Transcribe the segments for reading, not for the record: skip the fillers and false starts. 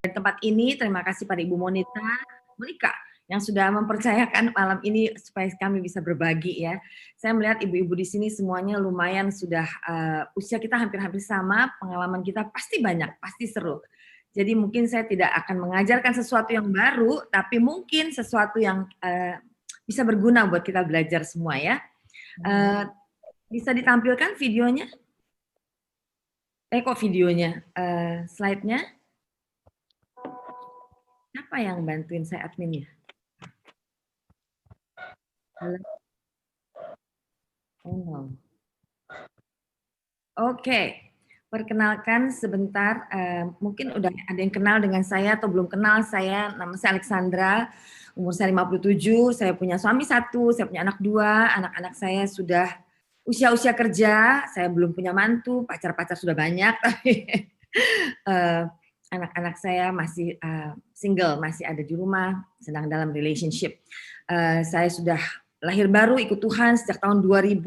di tempat ini. Terima kasih pada Ibu Monika yang sudah mempercayakan malam ini supaya kami bisa berbagi ya. Saya melihat ibu-ibu di sini semuanya lumayan sudah usia kita hampir-hampir sama, pengalaman kita pasti banyak, pasti seru. Jadi mungkin saya tidak akan mengajarkan sesuatu yang baru, tapi mungkin sesuatu yang bisa berguna buat kita belajar semua ya. Bisa ditampilkan videonya? Kok videonya? Slide-nya? Siapa yang bantuin saya adminnya? Halo? Oh, no. Oke, perkenalkan sebentar, mungkin udah ada yang kenal dengan saya atau belum kenal saya, nama saya Alexandra, umur saya 57, saya punya suami 1, saya punya anak 2, anak-anak saya sudah usia-usia kerja, saya belum punya mantu, pacar-pacar sudah banyak, tapi anak-anak saya masih single, masih ada di rumah, sedang dalam relationship. Saya sudah lahir baru ikut Tuhan sejak tahun 2000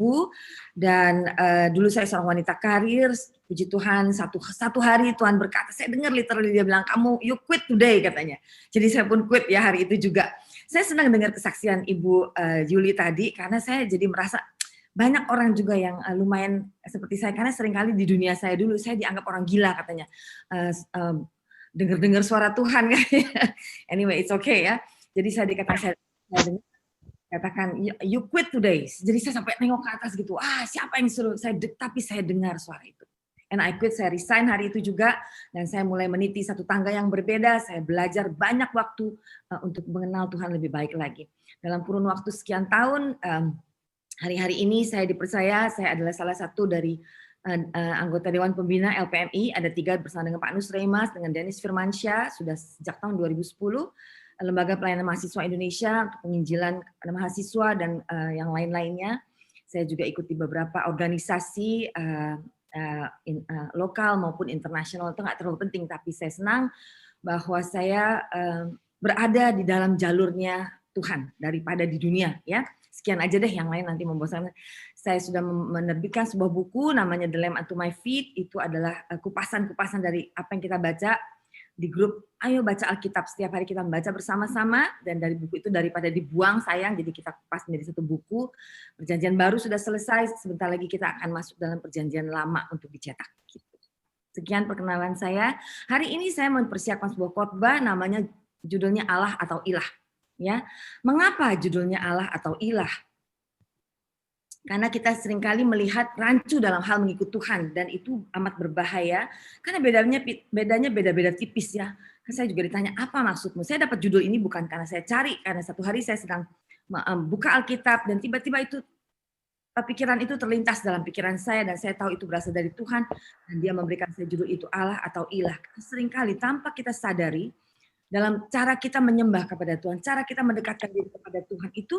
dan dulu saya seorang wanita karir. Puji Tuhan satu hari Tuhan berkata, saya dengar literally dia bilang kamu you quit today katanya. Jadi saya pun quit ya hari itu juga. Saya senang dengar kesaksian Ibu Yuli tadi karena saya jadi merasa banyak orang juga yang lumayan seperti saya karena seringkali di dunia saya dulu saya dianggap orang gila katanya. Dengar-dengar suara Tuhan kan. Anyway, it's okay ya. Jadi saya dikatakan saya katakan you quit today. Jadi saya sampai nengok ke atas gitu. Siapa yang suruh saya tapi saya dengar suara itu. And I quit, saya resign hari itu juga dan saya mulai meniti satu tangga yang berbeda. Saya belajar banyak waktu untuk mengenal Tuhan lebih baik lagi. Dalam kurun waktu sekian tahun hari-hari ini saya dipercaya saya adalah salah satu dari anggota Dewan Pembina LPMI, ada 3 bersama dengan Pak Nus Reimas, dengan Dennis Firmansyah, sudah sejak tahun 2010, Lembaga Pelayanan Mahasiswa Indonesia untuk penginjilan mahasiswa dan yang lain-lainnya. Saya juga ikuti beberapa organisasi lokal maupun internasional, itu nggak terlalu penting, tapi saya senang bahwa saya berada di dalam jalurnya Tuhan daripada di dunia ya. Sekian aja deh, yang lain nanti membosankan. Saya sudah menerbitkan sebuah buku namanya The Lamp Unto My Feet. Itu adalah kupasan-kupasan dari apa yang kita baca di grup. Ayo baca Alkitab, setiap hari kita membaca bersama-sama, dan dari buku itu daripada dibuang sayang, jadi kita kupas menjadi satu buku. Perjanjian baru sudah selesai, sebentar lagi kita akan masuk dalam perjanjian lama untuk dicetak. Sekian perkenalan saya. Hari ini saya mempersiapkan sebuah khotbah namanya judulnya Allah atau Ilah. Ya, mengapa judulnya Allah atau Ilah? Karena kita seringkali melihat rancu dalam hal mengikut Tuhan dan itu amat berbahaya karena bedanya beda-beda tipis ya. Kan saya juga ditanya apa maksudmu? Saya dapat judul ini bukan karena saya cari, karena satu hari saya sedang buka Alkitab dan tiba-tiba itu pikiran itu terlintas dalam pikiran saya dan saya tahu itu berasal dari Tuhan dan Dia memberikan saya judul itu Allah atau Ilah. Karena seringkali tanpa kita sadari dalam cara kita menyembah kepada Tuhan, cara kita mendekatkan diri kepada Tuhan itu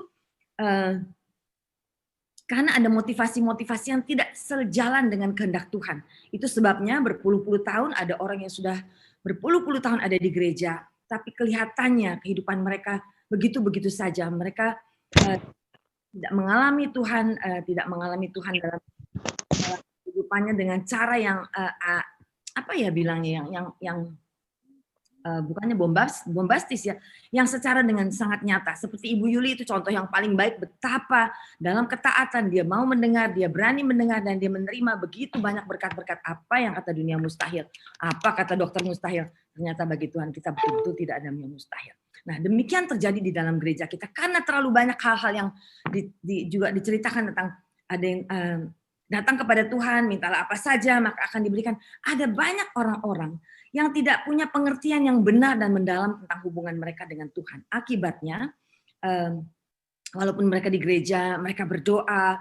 karena ada motivasi-motivasi yang tidak sejalan dengan kehendak Tuhan. Itu sebabnya berpuluh-puluh tahun ada orang yang sudah berpuluh-puluh tahun ada di gereja, tapi kelihatannya kehidupan mereka begitu-begitu saja. Mereka tidak mengalami Tuhan dalam kehidupannya dengan cara yang apa ya bilangnya yang bukannya bombastis ya, yang secara dengan sangat nyata. Seperti Ibu Yuli itu contoh yang paling baik betapa dalam ketaatan dia mau mendengar, dia berani mendengar dan dia menerima begitu banyak berkat-berkat. Apa yang kata dunia mustahil, apa kata dokter mustahil, ternyata bagi Tuhan kita betul-betul tidak ada yang mustahil. Nah demikian terjadi di dalam gereja kita karena terlalu banyak hal-hal yang juga diceritakan tentang ada yang datang kepada Tuhan, mintalah apa saja maka akan diberikan. Ada banyak orang-orang yang tidak punya pengertian yang benar dan mendalam tentang hubungan mereka dengan Tuhan. Akibatnya, walaupun mereka di gereja, mereka berdoa,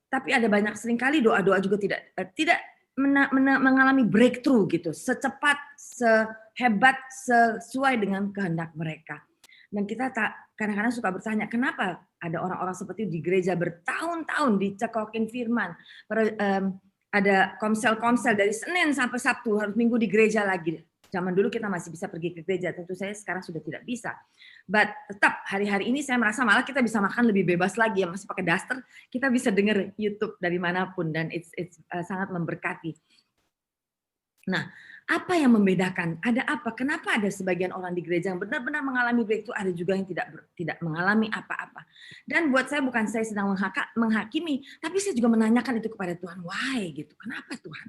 tapi ada banyak seringkali doa-doa juga tidak mengalami breakthrough gitu, secepat, sehebat, sesuai dengan kehendak mereka. Dan kita kadang-kadang suka bertanya, kenapa ada orang-orang seperti itu di gereja bertahun-tahun dicekokin firman, ada komsel-komsel dari Senin sampai Sabtu, harus Minggu di gereja lagi. Zaman dulu kita masih bisa pergi ke gereja, tentu saya sekarang sudah tidak bisa. But tetap hari-hari ini saya merasa malah kita bisa makan lebih bebas lagi ya, masih pakai daster, kita bisa dengar YouTube dari manapun dan it's sangat memberkati. Nah, apa yang membedakan? Ada apa? Kenapa ada sebagian orang di gereja yang benar-benar mengalami breakthrough, ada juga yang tidak mengalami apa-apa. Dan buat saya bukan saya sedang menghakimi, tapi saya juga menanyakan itu kepada Tuhan. Why gitu? Kenapa Tuhan?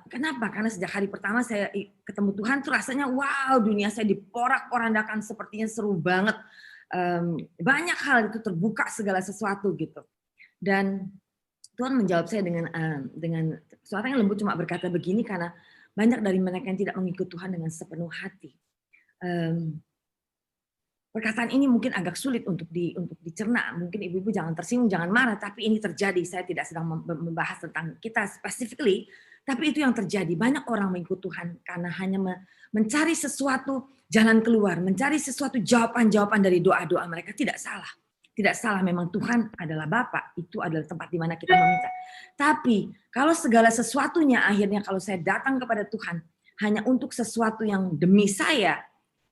Kenapa? Karena sejak hari pertama saya ketemu Tuhan tuh rasanya wow, dunia saya diporak-porandakan, sepertinya seru banget. Banyak hal itu terbuka segala sesuatu gitu. Dan Tuhan menjawab saya dengan suara yang lembut, cuma berkata begini, karena banyak dari mereka yang tidak mengikut Tuhan dengan sepenuh hati. Perkataan ini mungkin agak sulit untuk dicerna. Mungkin ibu-ibu jangan tersinggung, jangan marah, tapi ini terjadi. Saya tidak sedang membahas tentang kita specifically, tapi itu yang terjadi. Banyak orang mengikut Tuhan karena hanya mencari sesuatu jalan keluar, mencari sesuatu jawaban-jawaban dari doa-doa mereka. Tidak salah. Tidak salah, memang Tuhan adalah Bapa, itu adalah tempat di mana kita meminta. Tapi kalau segala sesuatunya akhirnya kalau saya datang kepada Tuhan hanya untuk sesuatu yang demi saya,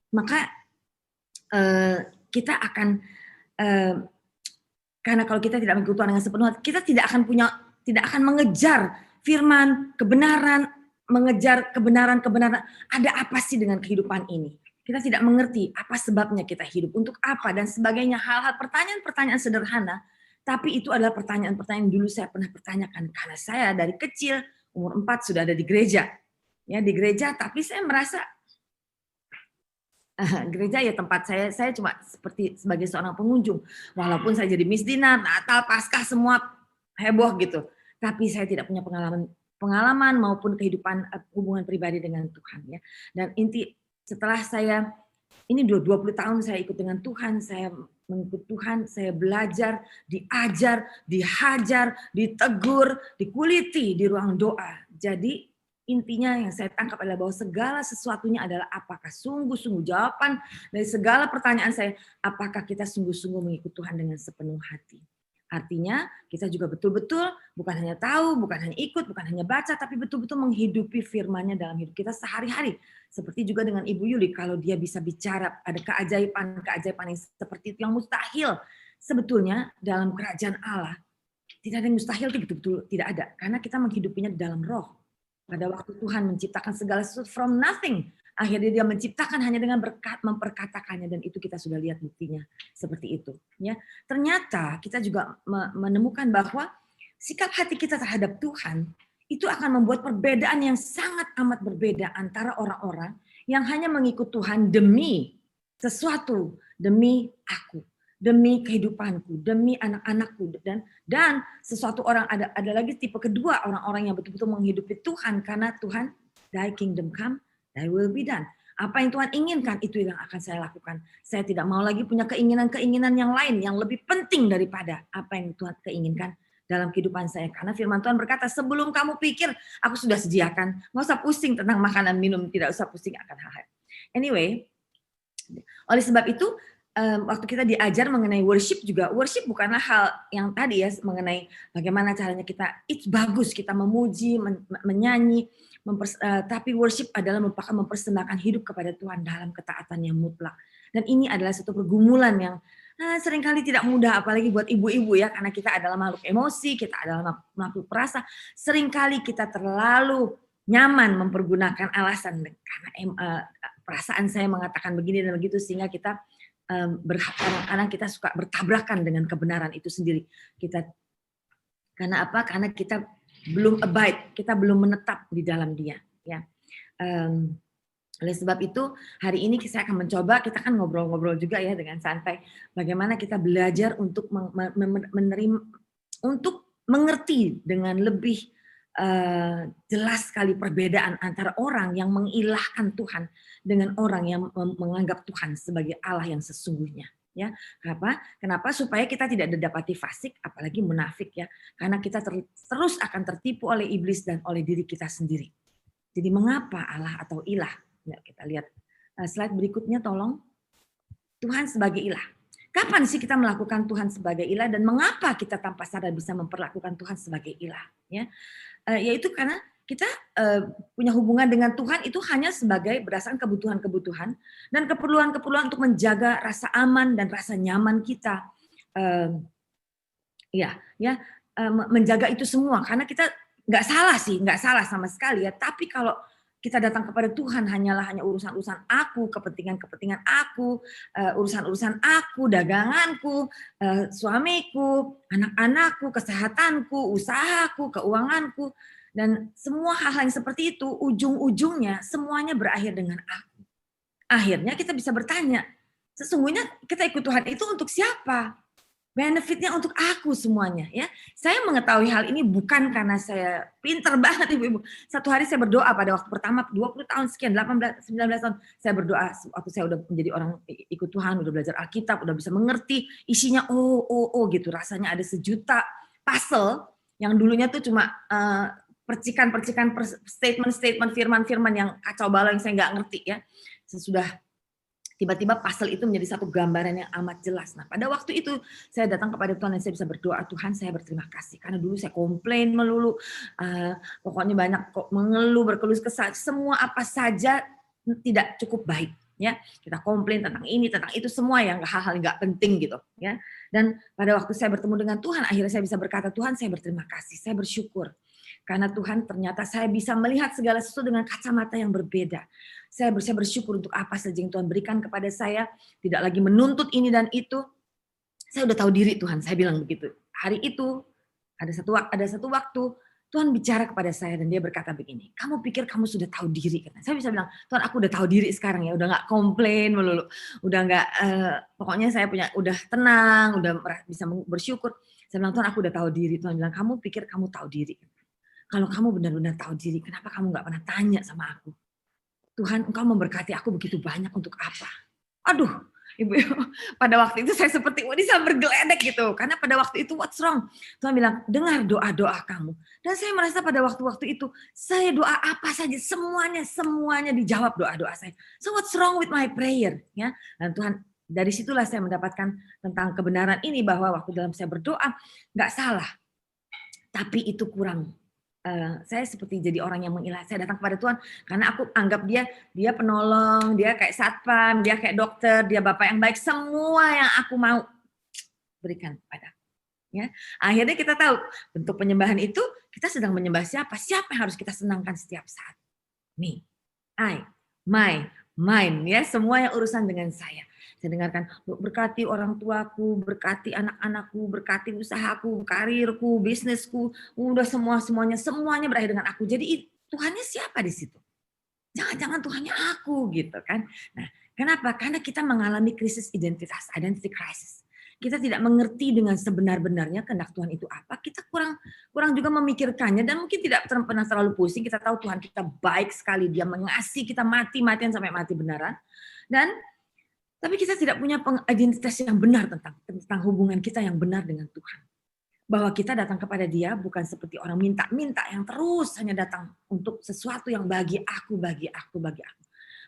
maka kita akan karena kalau kita tidak mengikuti Tuhan dengan sepenuh hati, kita tidak akan mengejar firman, kebenaran, mengejar kebenaran. Ada apa sih dengan kehidupan ini? Kita tidak mengerti apa sebabnya kita hidup, untuk apa dan sebagainya, hal-hal pertanyaan-pertanyaan sederhana, tapi itu adalah pertanyaan-pertanyaan yang dulu saya pernah pertanyakan karena saya dari kecil umur 4 sudah ada di gereja. Ya, di gereja, tapi saya merasa gereja ya tempat saya cuma seperti sebagai seorang pengunjung. Walaupun saya jadi Miss Dinar, Natal, Paskah semua heboh gitu. Tapi saya tidak punya pengalaman maupun kehidupan hubungan pribadi dengan Tuhan ya. Dan setelah saya ini 20 tahun saya ikut dengan Tuhan, saya mengikut Tuhan, saya belajar, diajar, dihajar, ditegur, dikuliti di ruang doa. Jadi intinya yang saya tangkap adalah bahwa segala sesuatunya adalah apakah sungguh-sungguh, jawaban dari segala pertanyaan saya, apakah kita sungguh-sungguh mengikut Tuhan dengan sepenuh hati. Artinya kita juga betul-betul bukan hanya tahu, bukan hanya ikut, bukan hanya baca, tapi betul-betul menghidupi firman-Nya dalam hidup kita sehari-hari. Seperti juga dengan Ibu Yuli, kalau dia bisa bicara, ada keajaiban yang seperti itu yang mustahil. Sebetulnya dalam kerajaan Allah, tidak ada yang mustahil, itu betul-betul tidak ada. Karena kita menghidupinya di dalam roh. Pada waktu Tuhan menciptakan segala sesuatu from nothing, akhirnya dia menciptakan hanya dengan memperkatakannya, dan itu kita sudah lihat buktinya seperti itu. Ya, ternyata kita juga menemukan bahwa sikap hati kita terhadap Tuhan itu akan membuat perbedaan yang sangat amat berbeda antara orang-orang yang hanya mengikut Tuhan demi sesuatu, demi aku, demi kehidupanku, demi anak-anakku, dan sesuatu orang ada lagi tipe kedua, orang-orang yang betul-betul menghidupi Tuhan karena Tuhan, Thy kingdom come, Thy will be done. Apa yang Tuhan inginkan, itu yang akan saya lakukan. Saya tidak mau lagi punya keinginan-keinginan yang lain yang lebih penting daripada apa yang Tuhan keinginkan dalam kehidupan saya. Karena firman Tuhan berkata, sebelum kamu pikir, aku sudah sediakan. Nggak usah pusing tentang makanan, minum, tidak usah pusing akan hal-hal. Anyway, oleh sebab itu, waktu kita diajar mengenai worship juga, worship bukanlah hal yang tadi ya, mengenai bagaimana caranya kita, it's bagus kita memuji, menyanyi, tapi worship adalah mempersembahkan hidup kepada Tuhan dalam ketaatan yang mutlak. Dan ini adalah satu pergumulan yang seringkali tidak mudah, apalagi buat ibu-ibu ya, karena kita adalah makhluk emosi, kita adalah makhluk perasa, seringkali kita terlalu nyaman mempergunakan alasan, karena perasaan saya mengatakan begini dan begitu, sehingga kita kadang-kadang kita suka bertabrakan dengan kebenaran itu sendiri. Karena apa? Karena kita belum abide, kita belum menetap di dalam Dia. Ya. Oleh sebab itu, hari ini saya akan mencoba, kita kan ngobrol-ngobrol juga ya dengan santai, bagaimana kita belajar untuk menerima, untuk mengerti dengan lebih jelas sekali perbedaan antara orang yang mengilahkan Tuhan dengan orang yang menganggap Tuhan sebagai Allah yang sesungguhnya. Ya, kenapa? Supaya kita tidak didapati fasik, apalagi munafik ya, karena kita terus akan tertipu oleh iblis dan oleh diri kita sendiri. Jadi mengapa Allah atau ilah? Ya, kita lihat slide berikutnya, tolong. Tuhan sebagai ilah. Kapan sih kita melakukan Tuhan sebagai ilah, dan mengapa kita tanpa sadar bisa memperlakukan Tuhan sebagai ilah? Ya, yaitu karena kita punya hubungan dengan Tuhan itu hanya sebagai berdasarkan kebutuhan-kebutuhan dan keperluan-keperluan untuk menjaga rasa aman dan rasa nyaman kita. Menjaga itu semua karena kita nggak salah sih, nggak salah sama sekali ya. Tapi kalau kita datang kepada Tuhan hanya urusan-urusan aku, kepentingan-kepentingan aku, urusan-urusan aku, daganganku, suamiku, anak-anakku, kesehatanku, usahaku, keuanganku, dan semua hal-hal yang seperti itu, ujung-ujungnya semuanya berakhir dengan aku. Akhirnya kita bisa bertanya, sesungguhnya kita ikut Tuhan itu untuk siapa? Benefitnya untuk aku semuanya ya. Saya mengetahui hal ini bukan karena saya pinter banget ibu-ibu. Satu hari saya berdoa pada waktu pertama 20 tahun sekian, 18, 19 tahun. Saya berdoa waktu saya udah menjadi orang ikut Tuhan, udah belajar Alkitab, udah bisa mengerti isinya gitu. Rasanya ada sejuta puzzle yang dulunya tuh cuma percikan-percikan statement-statement firman-firman yang kacau balau yang saya nggak ngerti ya. Sesudah tiba-tiba puzzle itu menjadi satu gambaran yang amat jelas. Nah, pada waktu itu saya datang kepada Tuhan dan saya bisa berdoa, Tuhan saya berterima kasih. Karena dulu saya komplain melulu, pokoknya banyak kok mengeluh, berkeluh kesah, semua apa saja tidak cukup baik. Ya, kita komplain tentang ini, tentang itu, semua yang hal-hal nggak penting gitu. Ya, dan pada waktu saya bertemu dengan Tuhan, akhirnya saya bisa berkata, Tuhan saya berterima kasih, saya bersyukur. Karena Tuhan ternyata saya bisa melihat segala sesuatu dengan kacamata yang berbeda. Saya bersyukur untuk apa saja yang Tuhan berikan kepada saya. Tidak lagi menuntut ini dan itu. Saya udah tahu diri Tuhan, saya bilang begitu. Hari itu ada satu waktu Tuhan bicara kepada saya dan dia berkata begini, kamu pikir kamu sudah tahu diri? Saya bisa bilang, Tuhan aku udah tahu diri sekarang ya, udah nggak komplain melulu, udah nggak, pokoknya saya udah tenang, udah bisa bersyukur. Saya bilang, Tuhan aku udah tahu diri. Tuhan bilang, kamu pikir kamu tahu diri? Kalau kamu benar-benar tahu diri, kenapa kamu nggak pernah tanya sama aku? Tuhan, engkau memberkati aku begitu banyak untuk apa? Aduh, ibu, pada waktu itu saya seperti bisa bergeledek gitu. Karena pada waktu itu what's wrong? Tuhan bilang, dengar doa-doa kamu. Dan saya merasa pada waktu-waktu itu, saya doa apa saja, semuanya dijawab doa-doa saya. So what's wrong with my prayer? Ya, dan Tuhan, dari situlah saya mendapatkan tentang kebenaran ini, bahwa waktu dalam saya berdoa, nggak salah. Tapi itu kurang. Saya seperti jadi orang yang mengilah. Saya datang kepada Tuhan karena aku anggap dia penolong, dia kayak satpam, dia kayak dokter, dia bapak yang baik. Semua yang aku mau berikan kepada. Ya, akhirnya kita tahu bentuk penyembahan itu kita sedang menyembah siapa? Siapa yang harus kita senangkan setiap saat? Me, I, my, mine. Ya, semua yang urusan dengan saya. Saya dengarkan, berkati orang tuaku, berkati anak-anakku, berkati usahaku, karirku, bisnisku, udah semuanya berakhir dengan aku. Jadi Tuhannya siapa di situ? Jangan-jangan Tuhannya aku gitu kan. Nah, kenapa? Karena kita mengalami krisis identitas, identity crisis. Kita tidak mengerti dengan sebenar-benarnya kehendak Tuhan itu apa. Kita kurang juga memikirkannya dan mungkin tidak pernah terlalu pusing. Kita tahu Tuhan kita baik sekali, Dia mengasihi kita mati-matian sampai mati benaran. Dan tapi kita tidak punya identitas yang benar tentang hubungan kita yang benar dengan Tuhan. Bahwa kita datang kepada Dia bukan seperti orang minta-minta yang terus hanya datang untuk sesuatu yang bagi aku.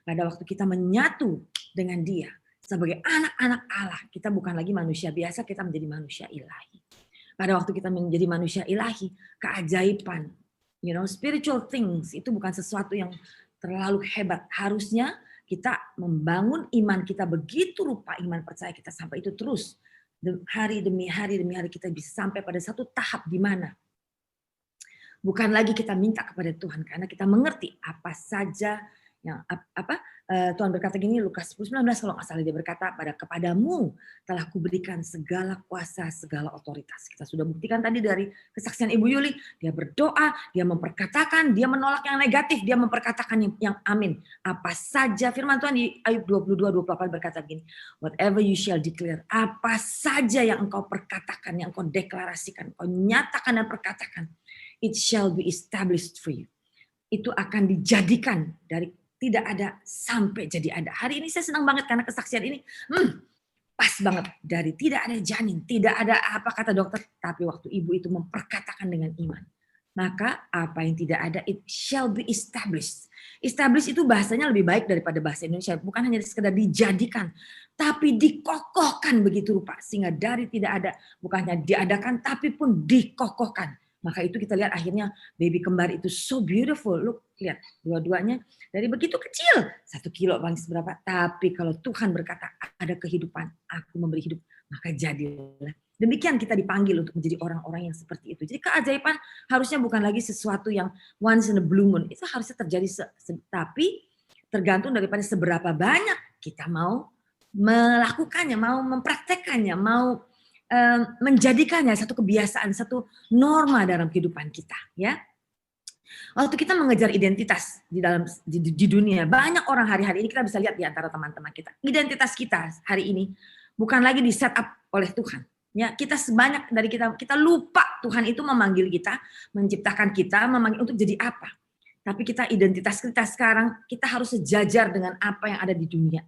Pada waktu kita menyatu dengan Dia sebagai anak-anak Allah, kita bukan lagi manusia biasa, kita menjadi manusia ilahi. Pada waktu kita menjadi manusia ilahi, keajaiban, spiritual things itu bukan sesuatu yang terlalu hebat. Harusnya kita membangun iman kita begitu rupa iman percaya kita sampai itu terus hari demi hari kita bisa sampai pada satu tahap di mana bukan lagi kita minta kepada Tuhan karena kita mengerti apa saja yang Tuhan berkata gini, Lukas 10:19 kalau nggak salah, dia berkata, kepadamu telah kuberikan segala kuasa, segala otoritas. Kita sudah buktikan tadi dari kesaksian Ibu Yuli, dia berdoa, dia memperkatakan, dia menolak yang negatif, dia memperkatakan yang amin. Apa saja, firman Tuhan di Ayub 22:28 berkata gini, whatever you shall declare, apa saja yang engkau perkatakan, yang engkau deklarasikan, engkau nyatakan dan perkatakan, it shall be established for you. Itu akan dijadikan dari tidak ada sampai jadi ada. Hari ini saya senang banget karena kesaksian ini pas banget. Dari tidak ada janin, tidak ada apa kata dokter, tapi waktu ibu itu memperkatakan dengan iman. Maka apa yang tidak ada, it shall be established. Established itu bahasanya lebih baik daripada bahasa Indonesia. Bukan hanya sekedar dijadikan, tapi dikokohkan begitu rupa. Sehingga dari tidak ada, bukan hanya diadakan, tapi pun dikokohkan. Maka itu kita lihat akhirnya baby kembar itu so beautiful. Look, lihat dua-duanya dari begitu kecil, 1 kilo paling seberapa. Tapi kalau Tuhan berkata ada kehidupan, aku memberi hidup, maka jadilah. Demikian kita dipanggil untuk menjadi orang-orang yang seperti itu. Jadi keajaiban harusnya bukan lagi sesuatu yang once in a blue moon. Itu harusnya terjadi, tapi tergantung daripada seberapa banyak kita mau melakukannya, mau mempraktekannya, mau menjadikannya satu kebiasaan, satu norma dalam kehidupan kita. Ya, waktu kita mengejar identitas di dunia, banyak orang hari-hari ini kita bisa lihat di antara teman-teman kita. Identitas kita hari ini bukan lagi di set up oleh Tuhan. Ya, kita sebanyak dari kita lupa Tuhan itu memanggil kita, menciptakan kita, memanggil untuk jadi apa. Tapi identitas kita sekarang, kita harus sejajar dengan apa yang ada di dunia.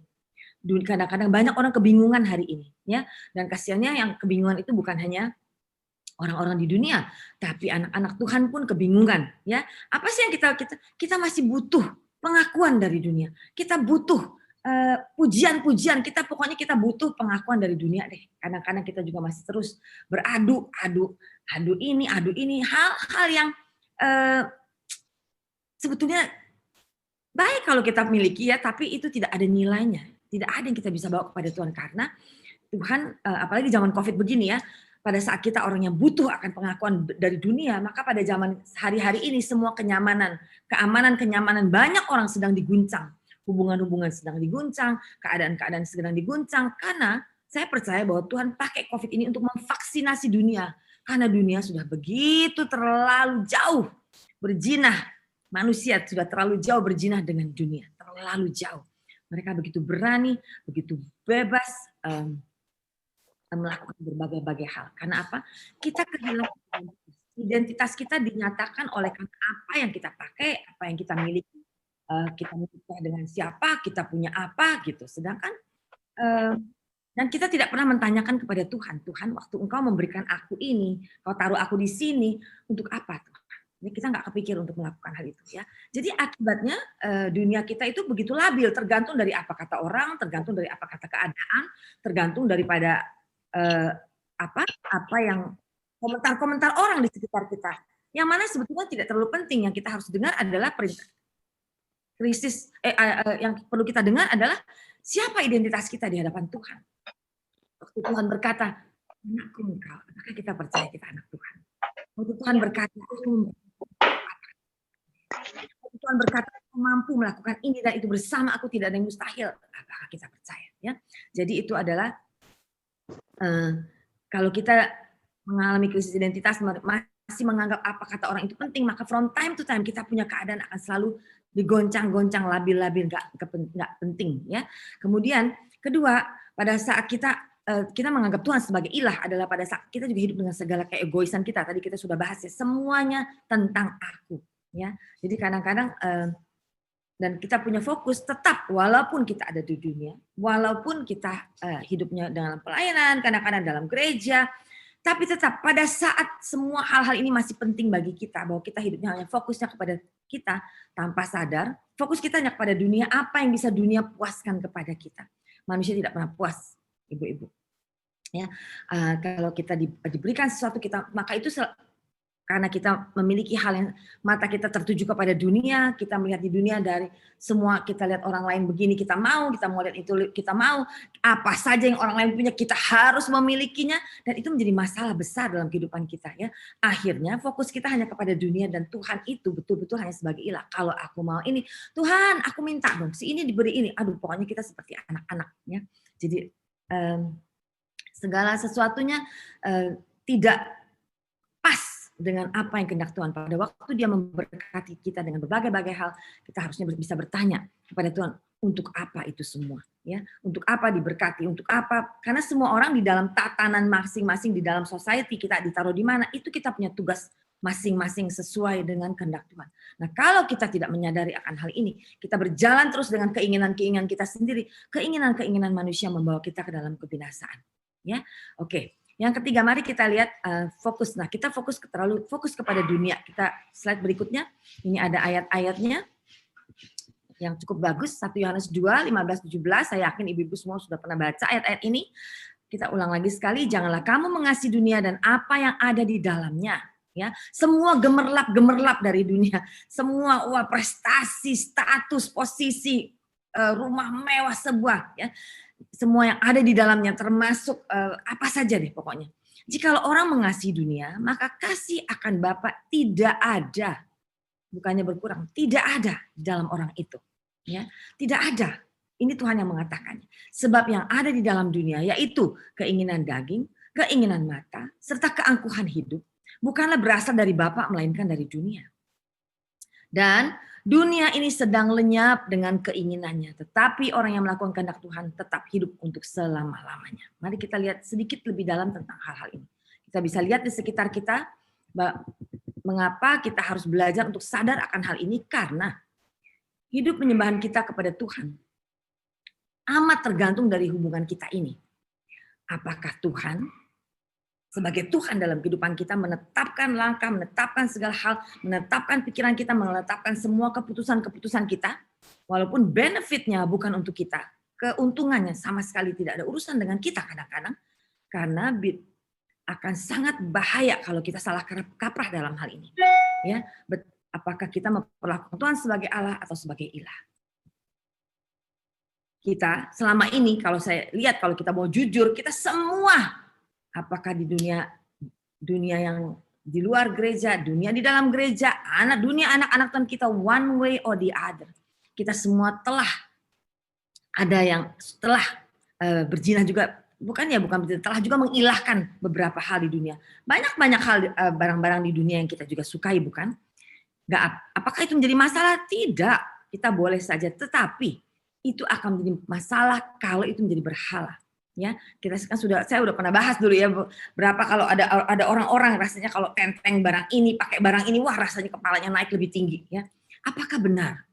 Kadang-kadang banyak orang kebingungan hari ini, ya. Dan kasihannya yang kebingungan itu bukan hanya orang-orang di dunia, tapi anak-anak Tuhan pun kebingungan, ya. Apa sih yang kita masih butuh pengakuan dari dunia. Kita butuh pujian-pujian, pokoknya kita butuh pengakuan dari dunia deh. Kadang-kadang kita juga masih terus beradu ini, hal-hal yang sebetulnya baik kalau kita miliki ya, tapi itu tidak ada nilainya. Tidak ada yang kita bisa bawa kepada Tuhan, karena Tuhan, apalagi zaman COVID begini ya, pada saat kita orang yang butuh akan pengakuan dari dunia, maka pada zaman hari-hari ini semua kenyamanan, keamanan, banyak orang sedang diguncang. Hubungan-hubungan sedang diguncang, keadaan-keadaan sedang diguncang, karena saya percaya bahwa Tuhan pakai COVID ini untuk memvaksinasi dunia. Karena dunia sudah begitu terlalu jauh berjinah. Manusia sudah terlalu jauh berjinah dengan dunia. Terlalu jauh. Mereka begitu berani, begitu bebas, melakukan berbagai hal. Karena apa? Kita kehilangan identitas kita dinyatakan oleh apa yang kita pakai, apa yang kita miliki. Kita menikah dengan siapa, kita punya apa gitu. Sedangkan dan kita tidak pernah mentanyakan kepada Tuhan, Tuhan, waktu Engkau memberikan aku ini, Kau taruh aku di sini, untuk apa Tuhan? Ini kita nggak kepikir untuk melakukan hal itu ya. Jadi akibatnya dunia kita itu begitu labil, tergantung dari apa kata orang, tergantung dari apa kata keadaan, tergantung daripada apa yang komentar-komentar orang di sekitar kita. Yang mana sebetulnya tidak terlalu penting. Yang kita harus dengar adalah perintah yang perlu kita dengar adalah siapa identitas kita di hadapan Tuhan. Waktu Tuhan berkata, anakku engkau, maka kita percaya kita anak Tuhan. Waktu Tuhan berkata, Tuhan berkata, aku mampu melakukan ini dan itu bersama aku, tidak ada yang mustahil. Apakah kita percaya? Ya, jadi itu adalah kalau kita mengalami krisis identitas, masih menganggap apa kata orang itu penting, maka from time to time kita punya keadaan akan selalu digoncang-goncang, labil-labil, nggak penting. Ya. Kemudian kedua, pada saat kita menganggap Tuhan sebagai ilah adalah pada saat kita juga hidup dengan segala keegoisan kita. Tadi kita sudah bahas ya, semuanya tentang aku. Ya, jadi kadang-kadang dan kita punya fokus tetap walaupun kita ada di dunia, walaupun kita hidupnya dalam pelayanan, kadang-kadang dalam gereja, tapi tetap pada saat semua hal-hal ini masih penting bagi kita, bahwa kita hidupnya hanya fokusnya kepada kita tanpa sadar, fokus kita hanya kepada dunia, apa yang bisa dunia puaskan kepada kita. Manusia tidak pernah puas, ibu-ibu. Ya, kalau kita diberikan sesuatu maka itu karena kita memiliki hal yang mata kita tertuju kepada dunia, kita melihat di dunia dari semua, kita lihat orang lain begini, kita mau lihat itu, kita mau apa saja yang orang lain punya, kita harus memilikinya, dan itu menjadi masalah besar dalam kehidupan kita ya. Akhirnya fokus kita hanya kepada dunia dan Tuhan itu betul-betul hanya sebagai ilah. Kalau aku mau ini, Tuhan aku minta dong, si ini diberi ini. Aduh, pokoknya kita seperti anak-anak ya. Jadi segala sesuatunya tidak pas dengan apa yang kehendak Tuhan. Pada waktu Dia memberkati kita dengan berbagai hal, kita harusnya bisa bertanya kepada Tuhan, untuk apa itu semua? Ya, untuk apa diberkati? Untuk apa? Karena semua orang di dalam tatanan masing-masing, di dalam society kita ditaruh di mana, itu kita punya tugas masing-masing sesuai dengan kehendak Tuhan. Nah, kalau kita tidak menyadari akan hal ini, kita berjalan terus dengan keinginan-keinginan kita sendiri, keinginan-keinginan manusia membawa kita ke dalam kebinasaan. Ya, oke. Yang ketiga, mari kita lihat fokus. Nah, kita terlalu fokus kepada dunia. Kita slide berikutnya. Ini ada ayat-ayatnya yang cukup bagus. 1 Yohanes 2, 15-17. Saya yakin ibu-ibu semua sudah pernah baca ayat-ayat ini. Kita ulang lagi sekali. Janganlah kamu mengasihi dunia dan apa yang ada di dalamnya. Ya, semua gemerlap dari dunia. Semua prestasi, status, posisi, rumah mewah sebuah. Ya. Semua yang ada di dalamnya, termasuk apa saja deh pokoknya. Jikalau orang mengasihi dunia, maka kasih akan Bapa tidak ada. Bukannya berkurang, tidak ada di dalam orang itu. Ya, tidak ada. Ini Tuhan yang mengatakannya. Sebab yang ada di dalam dunia yaitu keinginan daging, keinginan mata, serta keangkuhan hidup, bukanlah berasal dari Bapa melainkan dari dunia. Dan dunia ini sedang lenyap dengan keinginannya, tetapi orang yang melakukan kehendak Tuhan tetap hidup untuk selama-lamanya. Mari kita lihat sedikit lebih dalam tentang hal-hal ini. Kita bisa lihat di sekitar kita, mengapa kita harus belajar untuk sadar akan hal ini, karena hidup penyembahan kita kepada Tuhan amat tergantung dari hubungan kita ini. Apakah Tuhan sebagai Tuhan dalam kehidupan kita menetapkan langkah, menetapkan segala hal, menetapkan pikiran kita, menetapkan semua keputusan-keputusan kita, walaupun benefitnya bukan untuk kita, keuntungannya sama sekali tidak ada urusan dengan kita kadang-kadang, karena akan sangat bahaya kalau kita salah kaprah dalam hal ini. Ya, apakah kita memperlakukan Tuhan sebagai Allah atau sebagai ilah? Kita selama ini kalau saya lihat, kalau kita mau jujur, kita semua, apakah di dunia yang di luar gereja, dunia di dalam gereja, anak-anak Tuhan kita, one way or the other, kita semua telah ada yang setelah berzina juga, bukan berzina, telah juga mengilahkan beberapa hal di dunia. Banyak hal, barang-barang di dunia yang kita juga sukai, bukan? Apakah itu menjadi masalah? Tidak, kita boleh saja, tetapi itu akan menjadi masalah kalau itu menjadi berhala. Ya, saya udah pernah bahas dulu ya, berapa kalau ada orang-orang rasanya kalau tenteng barang ini, pakai barang ini, wah rasanya kepalanya naik lebih tinggi. Ya, apakah benar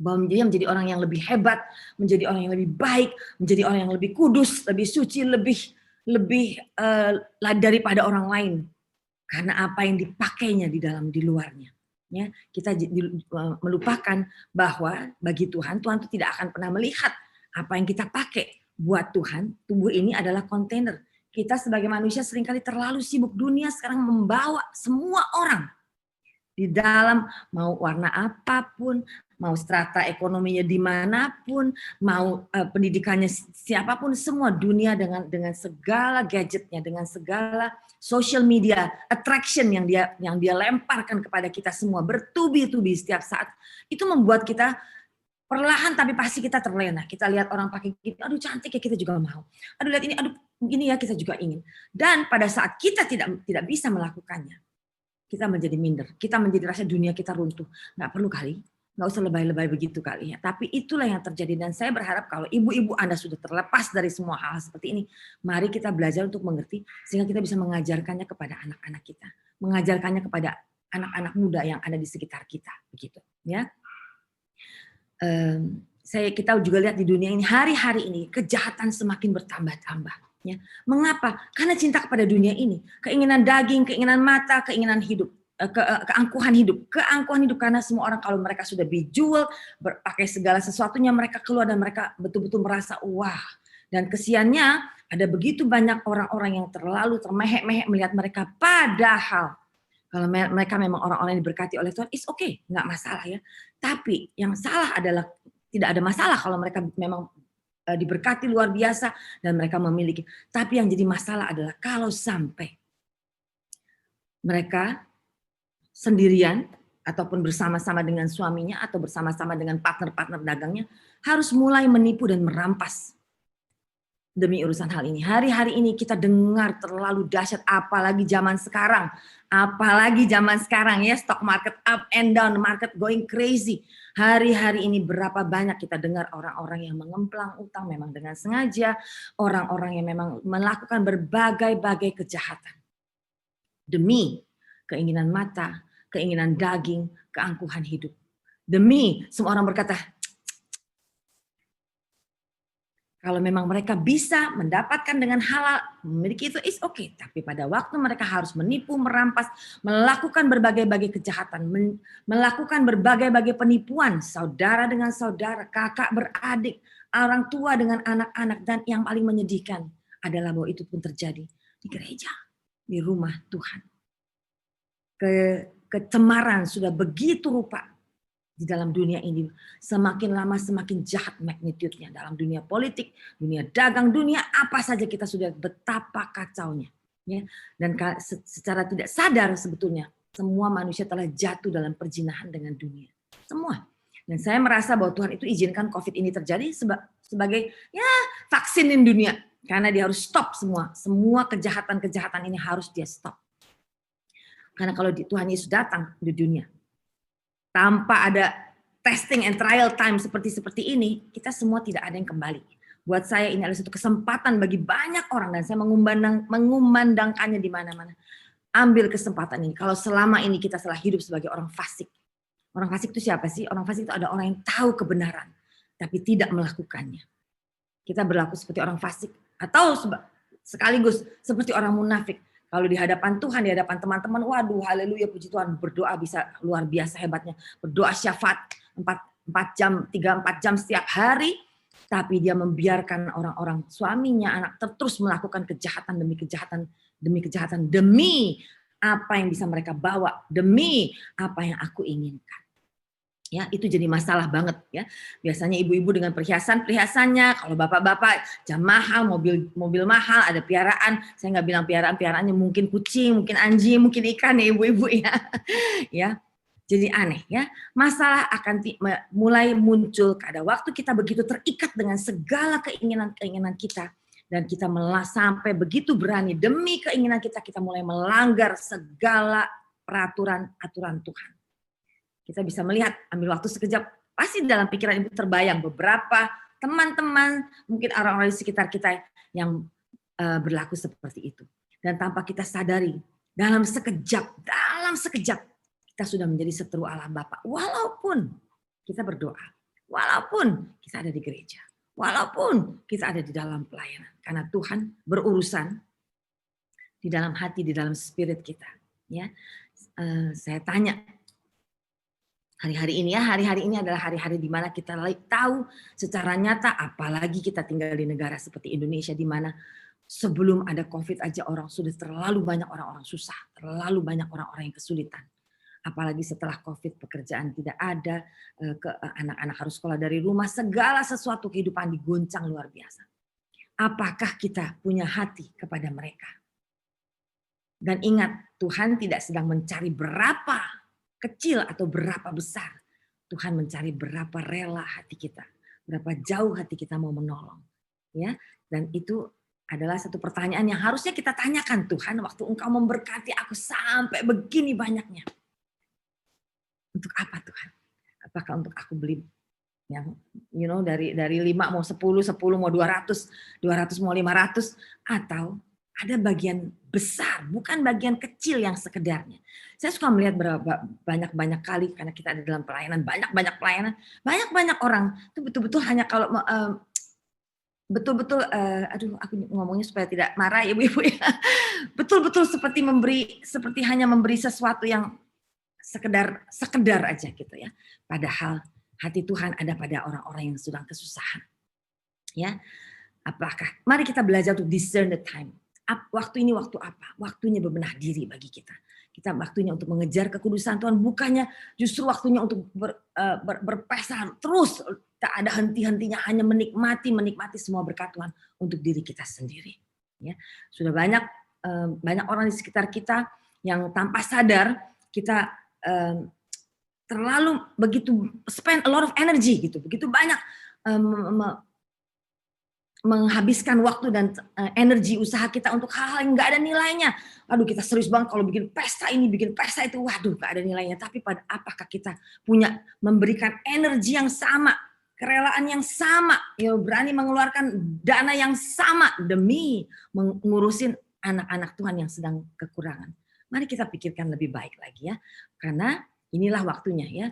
bahwa dia menjadi orang yang lebih hebat, menjadi orang yang lebih baik, menjadi orang yang lebih kudus, lebih suci, lebih daripada orang lain karena apa yang dipakainya di luarnya? Ya, kita melupakan bahwa bagi Tuhan itu tidak akan pernah melihat apa yang kita pakai. Buat Tuhan, tubuh ini adalah kontainer. Kita sebagai manusia seringkali terlalu sibuk, dunia sekarang membawa semua orang di dalam, mau warna apapun, mau strata ekonominya dimanapun, mau pendidikannya siapapun, semua dunia dengan segala gadgetnya, dengan segala social media attraction yang dia lemparkan kepada kita semua bertubi-tubi setiap saat, itu membuat kita perlahan tapi pasti kita terlena. Kita lihat orang pakai gitu, aduh cantik ya, kita juga mau. Aduh lihat ini, aduh ini ya, kita juga ingin. Dan pada saat kita tidak bisa melakukannya, kita menjadi minder. Kita menjadi rasa dunia kita runtuh. Nggak perlu kali, nggak usah lebay-lebay begitu kali ya. Tapi itulah yang terjadi, dan saya berharap kalau ibu-ibu Anda sudah terlepas dari semua hal seperti ini, mari kita belajar untuk mengerti sehingga kita bisa mengajarkannya kepada anak-anak kita, mengajarkannya kepada anak-anak muda yang ada di sekitar kita, begitu ya. Kita juga lihat di dunia ini hari-hari ini kejahatan semakin bertambah-tambah. Ya. Mengapa? Karena cinta kepada dunia ini, keinginan daging, keinginan mata, keinginan hidup, keangkuhan hidup karena semua orang kalau mereka sudah bejewel, berpakai segala sesuatunya, mereka keluar dan mereka betul-betul merasa wah. Dan kesiannya ada begitu banyak orang-orang yang terlalu termehek-mehek melihat mereka, padahal kalau mereka memang orang-orang yang diberkati oleh Tuhan, it's okay, nggak masalah ya. Tapi yang salah adalah tidak ada masalah kalau mereka memang diberkati luar biasa dan mereka memiliki. Tapi yang jadi masalah adalah kalau sampai mereka sendirian ataupun bersama-sama dengan suaminya atau bersama-sama dengan partner-partner dagangnya harus mulai menipu dan merampas demi urusan hal ini. Hari-hari ini kita dengar terlalu dahsyat, apalagi zaman sekarang. Apalagi zaman sekarang ya, stock market up and down, market going crazy. Hari-hari ini berapa banyak kita dengar orang-orang yang mengemplang utang memang dengan sengaja, orang-orang yang memang melakukan berbagai-bagai kejahatan. Demi keinginan mata, keinginan daging, keangkuhan hidup. Demi semua orang berkata, kalau memang mereka bisa mendapatkan dengan halal, memiliki itu, is okay. Tapi pada waktu mereka harus menipu, merampas, melakukan berbagai-bagai kejahatan, melakukan berbagai-bagai penipuan, saudara dengan saudara, kakak beradik, orang tua dengan anak-anak, dan yang paling menyedihkan adalah bahwa itu pun terjadi di gereja, di rumah Tuhan. Kecemaran sudah begitu rupa di dalam dunia ini, semakin lama semakin jahat magnitude-nya dalam dunia politik, dunia dagang, dunia apa saja kita sudah betapa kacaunya. Ya, dan secara tidak sadar sebetulnya semua manusia telah jatuh dalam perzinahan dengan dunia. Semua. Dan saya merasa bahwa Tuhan itu izinkan COVID ini terjadi sebagai ya vaksinin dunia. Karena dia harus stop semua. Semua kejahatan-kejahatan ini harus dia stop. Karena kalau Tuhan Yesus datang di dunia, tanpa ada testing and trial time seperti ini, kita semua tidak ada yang kembali. Buat saya ini adalah satu kesempatan bagi banyak orang, dan saya mengumandangkannya di mana-mana. Ambil kesempatan ini. Kalau selama ini kita telah hidup sebagai orang fasik. Orang fasik itu siapa sih? Orang fasik itu ada orang yang tahu kebenaran, tapi tidak melakukannya. Kita berlaku seperti orang fasik. Atau sekaligus seperti orang munafik. Kalau di hadapan Tuhan, di hadapan teman-teman, waduh haleluya puji Tuhan, berdoa bisa luar biasa hebatnya. Berdoa syafaat 3-4 jam setiap hari, tapi dia membiarkan orang-orang suaminya, anak terus melakukan kejahatan demi kejahatan, demi kejahatan, demi apa yang bisa mereka bawa, demi apa yang aku inginkan. Ya, itu jadi masalah banget ya. Biasanya ibu-ibu dengan perhiasannya, kalau bapak-bapak jam mahal, mobil mahal, ada piaraan. Saya nggak bilang piaraannya mungkin kucing, mungkin anjing, mungkin ikan ya ibu-ibu ya. Ya. Jadi aneh ya. Masalah akan mulai muncul pada waktu kita begitu terikat dengan segala keinginan-keinginan kita, dan kita sampai begitu berani demi keinginan kita mulai melanggar segala peraturan-aturan Tuhan. Kita bisa melihat, ambil waktu sekejap, pasti dalam pikiran ibu terbayang beberapa teman-teman, mungkin orang-orang di sekitar kita yang berlaku seperti itu. Dan tanpa kita sadari, dalam sekejap, kita sudah menjadi seteru Allah Bapa. Walaupun kita berdoa, walaupun kita ada di gereja, walaupun kita ada di dalam pelayanan. Karena Tuhan berurusan di dalam hati, di dalam spirit kita. Ya, saya tanya, hari-hari ini adalah hari-hari di mana kita tahu secara nyata, apalagi kita tinggal di negara seperti Indonesia, di mana sebelum ada COVID aja orang sudah terlalu banyak orang-orang susah, terlalu banyak orang-orang yang kesulitan. Apalagi setelah COVID, pekerjaan tidak ada, anak-anak harus sekolah dari rumah, segala sesuatu kehidupan diguncang luar biasa. Apakah kita punya hati kepada mereka? Dan ingat, Tuhan tidak sedang mencari berapa kecil atau berapa besar. Tuhan mencari berapa rela hati kita, berapa jauh hati kita mau menolong. Ya, dan itu adalah satu pertanyaan yang harusnya kita tanyakan, Tuhan, waktu Engkau memberkati aku sampai begini banyaknya. Untuk apa Tuhan? Apakah untuk aku beli yang dari 5 mau 10 mau 200 mau 500, atau ada bagian besar, bukan bagian kecil yang sekedarnya. Saya suka melihat banyak kali, karena kita ada dalam pelayanan, banyak pelayanan, banyak orang itu betul-betul hanya kalau betul-betul aku ngomongnya supaya tidak marah ibu-ibu ya. Betul-betul seperti hanya memberi sesuatu yang sekedar aja gitu ya. Padahal hati Tuhan ada pada orang-orang yang sedang kesusahan. Ya. Mari kita belajar untuk discern the time. Waktu ini waktu apa? Waktunya berbenah diri bagi kita. Kita waktunya untuk mengejar kekudusan Tuhan, bukannya justru waktunya untuk berpesta terus, tak ada henti-hentinya, hanya menikmati semua berkat Tuhan untuk diri kita sendiri. Ya. Sudah banyak orang di sekitar kita yang tanpa sadar kita terlalu begitu spend a lot of energy gitu, begitu banyak menghabiskan waktu dan energi usaha kita untuk hal-hal yang nggak ada nilainya. Aduh, kita serius banget kalau bikin pesta ini, bikin pesta itu, waduh nggak ada nilainya. Tapi apakah kita punya memberikan energi yang sama, kerelaan yang sama, ya berani mengeluarkan dana yang sama demi mengurusin anak-anak Tuhan yang sedang kekurangan. Mari kita pikirkan lebih baik lagi ya, karena inilah waktunya ya.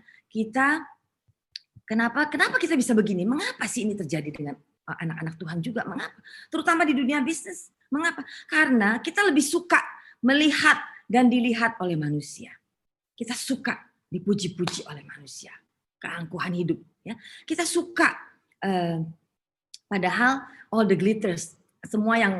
Kenapa kita bisa begini? Mengapa sih ini terjadi dengan anak-anak Tuhan juga? Mengapa? Terutama di dunia bisnis. Mengapa? Karena kita lebih suka melihat dan dilihat oleh manusia. Kita suka dipuji-puji oleh manusia. Keangkuhan hidup. Ya. Kita suka, padahal all the glitters, semua yang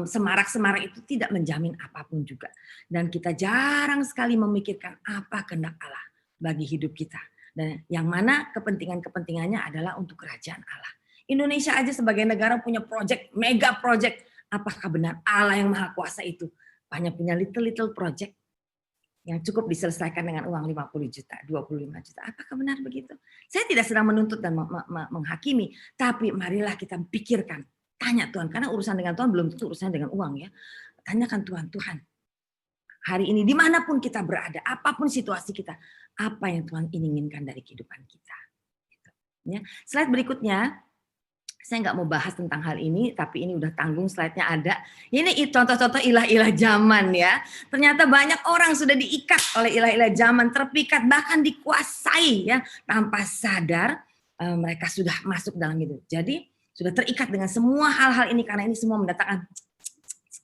semarak-semarak itu tidak menjamin apapun juga. Dan kita jarang sekali memikirkan apa kehendak Allah bagi hidup kita. Dan yang mana kepentingannya adalah untuk kerajaan Allah. Indonesia aja sebagai negara punya mega project. Apakah benar Allah yang Maha Kuasa itu banyak punya little project yang cukup diselesaikan dengan uang 50 juta, 25 juta. Apakah benar begitu? Saya tidak sedang menuntut dan menghakimi, tapi marilah kita pikirkan, tanya Tuhan, karena urusan dengan Tuhan belum tentu urusan dengan uang ya. Tanyakan Tuhan, hari ini dimanapun kita berada, apapun situasi kita, apa yang Tuhan inginkan dari kehidupan kita. Ya. Slide berikutnya. Saya nggak mau bahas tentang hal ini, tapi ini udah tanggung slide-nya ada. Ini contoh-contoh ilah-ilah zaman ya. Ternyata banyak orang sudah diikat oleh ilah-ilah zaman, terpikat, bahkan dikuasai ya. Tanpa sadar mereka sudah masuk dalam itu. Jadi sudah terikat dengan semua hal-hal ini karena ini semua mendatangkan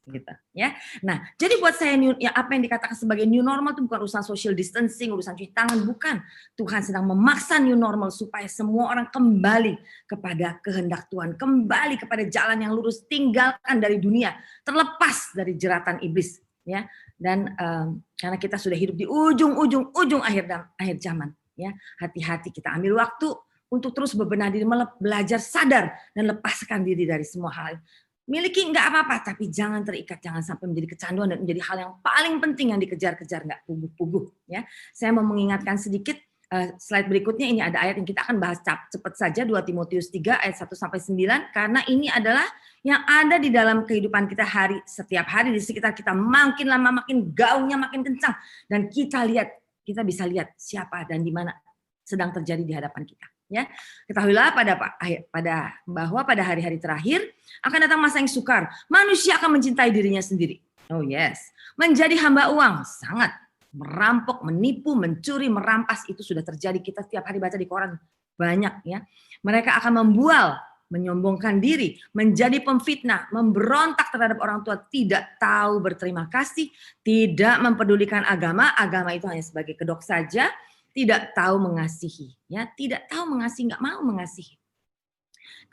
gitu ya. Nah, jadi buat saya ya apa yang dikatakan sebagai new normal itu bukan urusan social distancing, urusan cuci tangan, bukan. Tuhan sedang memaksa new normal supaya semua orang kembali kepada kehendak Tuhan, kembali kepada jalan yang lurus, tinggalkan dari dunia, terlepas dari jeratan iblis ya. Dan karena kita sudah hidup di ujung akhir zaman ya. Hati-hati, kita ambil waktu untuk terus berbenah diri, belajar sadar dan lepaskan diri dari semua hal. Miliki nggak apa-apa, tapi jangan terikat, jangan sampai menjadi kecanduan dan menjadi hal yang paling penting yang dikejar-kejar, nggak puguh-puguh. Ya, saya mau mengingatkan sedikit. Slide berikutnya ini ada ayat yang kita akan bahas cepat saja, 2 Timotius 3 ayat 1-9, karena ini adalah yang ada di dalam kehidupan kita setiap hari di sekitar kita, makin lama makin gaungnya makin kencang, dan kita bisa lihat siapa dan di mana sedang terjadi di hadapan kita. Ya, ketahuilah bahwa pada hari-hari terakhir akan datang masa yang sukar. Manusia akan mencintai dirinya sendiri. Oh yes, menjadi hamba uang, sangat merampok, menipu, mencuri, merampas, itu sudah terjadi. Kita setiap hari baca di koran banyak ya. Mereka akan membual, menyombongkan diri, menjadi pemfitnah, memberontak terhadap orang tua, tidak tahu berterima kasih, tidak mempedulikan agama itu hanya sebagai kedok saja. Tidak tahu mengasihi, ya, tidak tahu mengasihi, nggak mau mengasihi.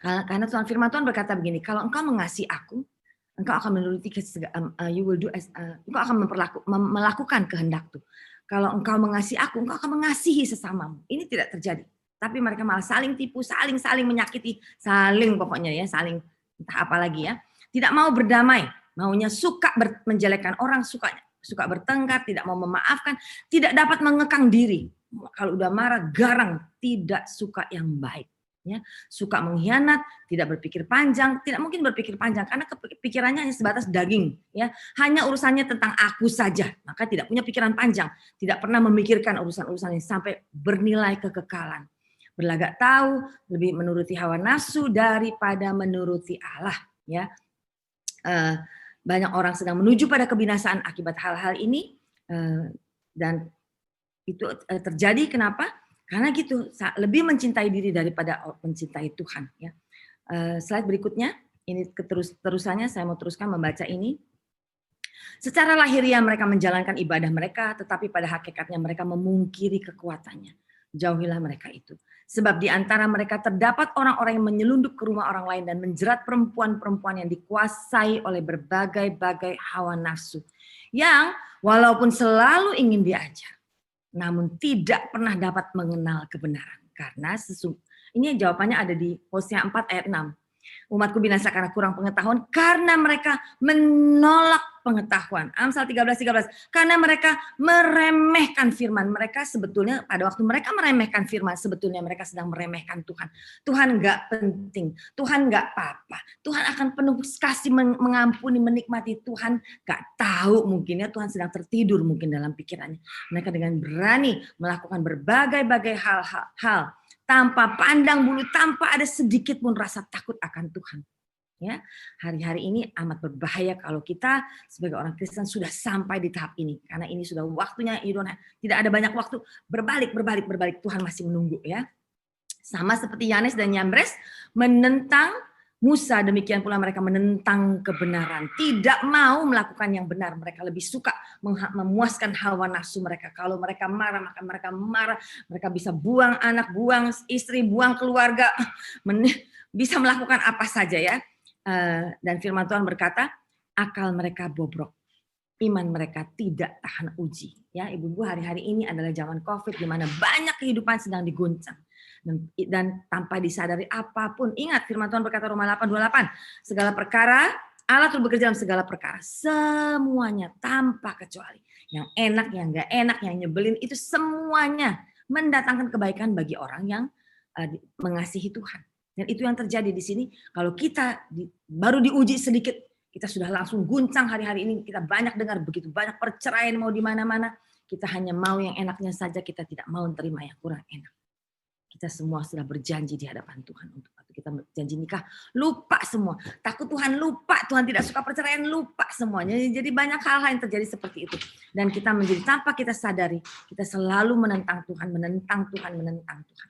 Karena Tuhan firman Tuhan berkata begini, kalau engkau mengasihi aku, engkau akan menuruti engkau akan melakukan kehendakku. Kalau engkau mengasihi aku, engkau akan mengasihi sesamamu. Ini tidak terjadi. Tapi mereka malah saling tipu, saling menyakiti, pokoknya ya, saling entah apa lagi ya. Tidak mau berdamai, maunya suka menjelekkan orang, suka bertengkar, tidak mau memaafkan, tidak dapat mengekang diri. Kalau udah marah, garang, tidak suka yang baik. Ya, suka mengkhianat, tidak berpikir panjang, tidak mungkin berpikir panjang karena pikirannya hanya sebatas daging. Ya, hanya urusannya tentang aku saja, maka tidak punya pikiran panjang, tidak pernah memikirkan urusan-urusan yang sampai bernilai kekekalan. Berlagak tahu, lebih menuruti hawa nafsu daripada menuruti Allah. Ya, banyak orang sedang menuju pada kebinasaan akibat hal-hal ini dan itu terjadi kenapa? Karena gitu, lebih mencintai diri daripada mencintai Tuhan. Ya. Slide berikutnya, ini terusannya saya mau teruskan membaca ini. Secara lahiriah mereka menjalankan ibadah mereka, tetapi pada hakikatnya mereka memungkiri kekuatannya. Jauhilah mereka itu. Sebab di antara mereka terdapat orang-orang yang menyelundup ke rumah orang lain dan menjerat perempuan-perempuan yang dikuasai oleh berbagai-bagai hawa nafsu. Yang walaupun selalu ingin diajar, namun tidak pernah dapat mengenal kebenaran. Karena ini jawabannya ada di Hosea 4 ayat 6. Umatku binasa karena kurang pengetahuan, karena mereka menolak pengetahuan. Amsal 13:13. Karena mereka meremehkan firman. Mereka sebetulnya pada waktu mereka meremehkan firman, sebetulnya mereka sedang meremehkan Tuhan. Tuhan nggak penting, Tuhan nggak apa-apa. Tuhan akan penuh kasih, mengampuni, menikmati. Tuhan nggak tahu, mungkinnya Tuhan sedang tertidur mungkin dalam pikirannya. Mereka dengan berani melakukan berbagai-bagai hal tanpa pandang bulu, tanpa ada sedikit pun rasa takut akan Tuhan. Ya, hari-hari ini amat berbahaya kalau kita sebagai orang Kristen sudah sampai di tahap ini, karena ini sudah waktunya, tidak ada banyak waktu, berbalik, Tuhan masih menunggu ya. Sama seperti Yanes dan Yambres menentang Musa, demikian pula mereka menentang kebenaran, tidak mau melakukan yang benar. Mereka lebih suka memuaskan hawa nafsu mereka. Kalau mereka marah, maka mereka marah. Mereka bisa buang anak, buang istri, buang keluarga, bisa melakukan apa saja ya. Dan firman Tuhan berkata, akal mereka bobrok, iman mereka tidak tahan uji. Ya, ibu-ibu, hari-hari ini adalah zaman COVID di mana banyak kehidupan sedang diguncang. Dan tanpa disadari apapun, ingat firman Tuhan berkata Roma 8:28, segala perkara Allah turut bekerja dalam segala perkara, semuanya tanpa kecuali. Yang enak, yang nggak enak, yang nyebelin, itu semuanya mendatangkan kebaikan bagi orang yang mengasihi Tuhan. Dan itu yang terjadi di sini. Kalau kita baru diuji sedikit, kita sudah langsung guncang hari-hari ini. Kita banyak dengar begitu banyak perceraian mau di mana-mana. Kita hanya mau yang enaknya saja, kita tidak mau terima yang kurang enak. Kita semua sudah berjanji di hadapan Tuhan untuk kita janji nikah, lupa semua. Takut Tuhan, lupa. Tuhan tidak suka perceraian, lupa semuanya. Jadi banyak hal-hal yang terjadi seperti itu. Dan kita menjadi tanpa kita sadari, kita selalu menentang Tuhan, menentang Tuhan, menentang Tuhan.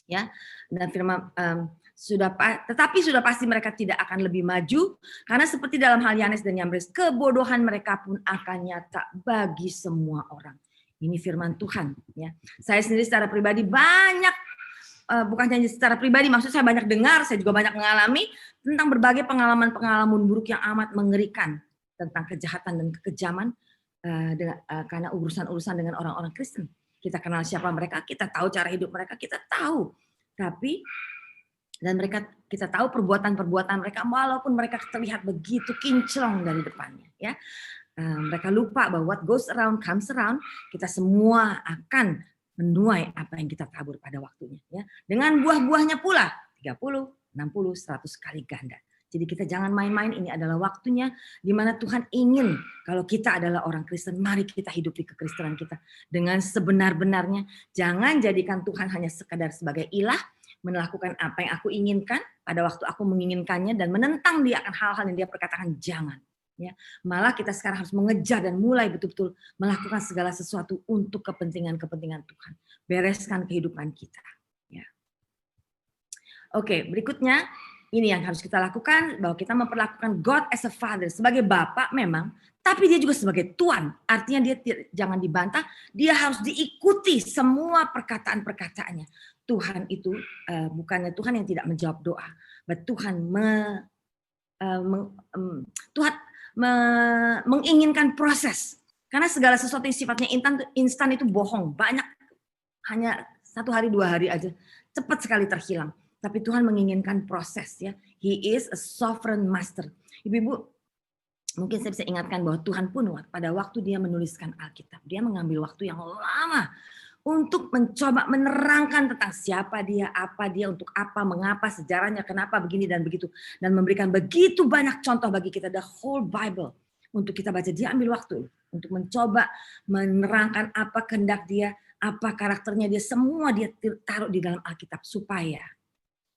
Ya, dan firman tetapi sudah pasti mereka tidak akan lebih maju karena seperti dalam hal Yanes dan Yambres, kebodohan mereka pun akan nyata bagi semua orang. Ini firman Tuhan, ya. Saya sendiri secara pribadi banyak, bukan hanya secara pribadi, maksud saya banyak dengar, saya juga banyak mengalami tentang berbagai pengalaman-pengalaman buruk yang amat mengerikan tentang kejahatan dan kekejaman karena urusan-urusan dengan orang-orang Kristen. Kita kenal siapa mereka, kita tahu cara hidup mereka, kita tahu. Tapi dan kita tahu perbuatan-perbuatan mereka walaupun mereka terlihat begitu kinclong dari depannya, ya. Mereka lupa bahwa what goes around comes around. Kita semua akan menuai apa yang kita tabur pada waktunya, ya. Dengan buah-buahnya pula 30, 60, 100 kali ganda. Jadi kita jangan main-main, ini adalah waktunya di mana Tuhan ingin kalau kita adalah orang Kristen, mari kita hidupi kekristenan kita dengan sebenar-benarnya. Jangan jadikan Tuhan hanya sekadar sebagai ilah, melakukan apa yang aku inginkan pada waktu aku menginginkannya dan menentang dia akan hal-hal yang dia perkatakan, jangan. Ya, malah kita sekarang harus mengejar dan mulai betul-betul melakukan segala sesuatu untuk kepentingan-kepentingan Tuhan. Bereskan kehidupan kita. Ya. Oke, berikutnya ini yang harus kita lakukan, bahwa kita memperlakukan God as a Father sebagai Bapa memang, tapi dia juga sebagai Tuhan. Artinya dia jangan dibantah, dia harus diikuti semua perkataan-perkataannya. Tuhan itu bukannya Tuhan yang tidak menjawab doa, but Tuhan Tuhan menginginkan proses. Karena segala sesuatu yang sifatnya instan itu bohong. Banyak hanya 1 hari 2 hari aja cepat sekali terhilang. Tapi Tuhan menginginkan proses, ya. He is a sovereign master. Ibu-ibu, mungkin saya bisa ingatkan bahwa Tuhan pun pada waktu dia menuliskan Alkitab, dia mengambil waktu yang lama untuk mencoba menerangkan tentang siapa dia, apa dia, untuk apa, mengapa, sejarahnya, kenapa, begini dan begitu. Dan memberikan begitu banyak contoh bagi kita, the whole Bible. Untuk kita baca, dia ambil waktu untuk mencoba menerangkan apa kehendak dia, apa karakternya dia, semua dia taruh di dalam Alkitab. Supaya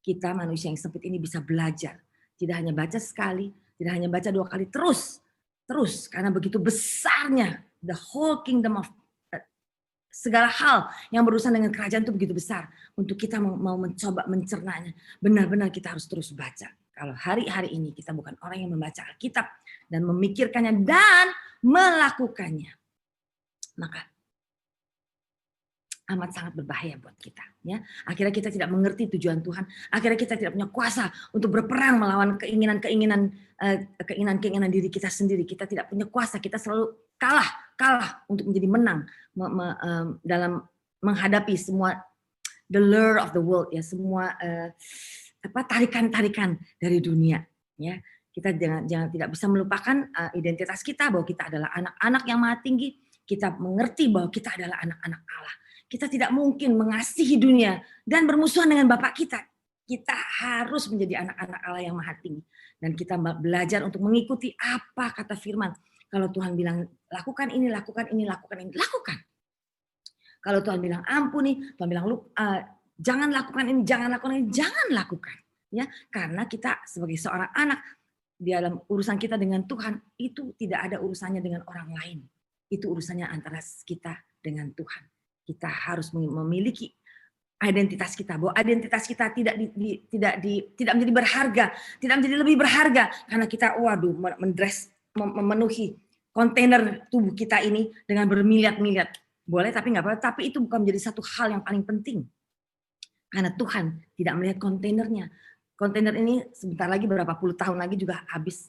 kita manusia yang sempit ini bisa belajar. Tidak hanya baca sekali, tidak hanya baca 2 kali, terus. Karena begitu besarnya, the whole kingdom of segala hal yang berurusan dengan kerajaan itu begitu besar. Untuk kita mau mencoba mencernanya, benar-benar kita harus terus baca. Kalau hari-hari ini kita bukan orang yang membaca Alkitab dan memikirkannya dan melakukannya, maka amat sangat berbahaya buat kita. Ya, akhirnya kita tidak mengerti tujuan Tuhan. Akhirnya kita tidak punya kuasa untuk berperang melawan keinginan diri kita sendiri. Kita tidak punya kuasa. Kita selalu kalah untuk menjadi menang dalam menghadapi semua the lure of the world, ya, semua tarikan-tarikan dari dunia. Ya, kita jangan tidak bisa melupakan identitas kita, bahwa kita adalah anak-anak yang maha tinggi. Kita mengerti bahwa kita adalah anak-anak Allah. Kita tidak mungkin mengasihi dunia dan bermusuhan dengan Bapa kita. Kita harus menjadi anak-anak Allah yang maha tinggi. Dan kita belajar untuk mengikuti apa kata firman. Kalau Tuhan bilang, lakukan ini, lakukan ini, lakukan ini, lakukan. Kalau Tuhan bilang ampuni, Tuhan bilang jangan lakukan ini, jangan lakukan ini, jangan lakukan. Ya, karena kita sebagai seorang anak, di dalam urusan kita dengan Tuhan, itu tidak ada urusannya dengan orang lain. Itu urusannya antara kita dengan Tuhan. Kita harus memiliki identitas kita, bahwa identitas kita tidak menjadi berharga, tidak menjadi lebih berharga karena kita memenuhi kontainer tubuh kita ini dengan bermiliat-miliat. Boleh tapi nggak boleh, tapi itu bukan menjadi satu hal yang paling penting. Karena Tuhan tidak melihat kontainernya. Kontainer ini sebentar lagi, berapa puluh tahun lagi juga habis,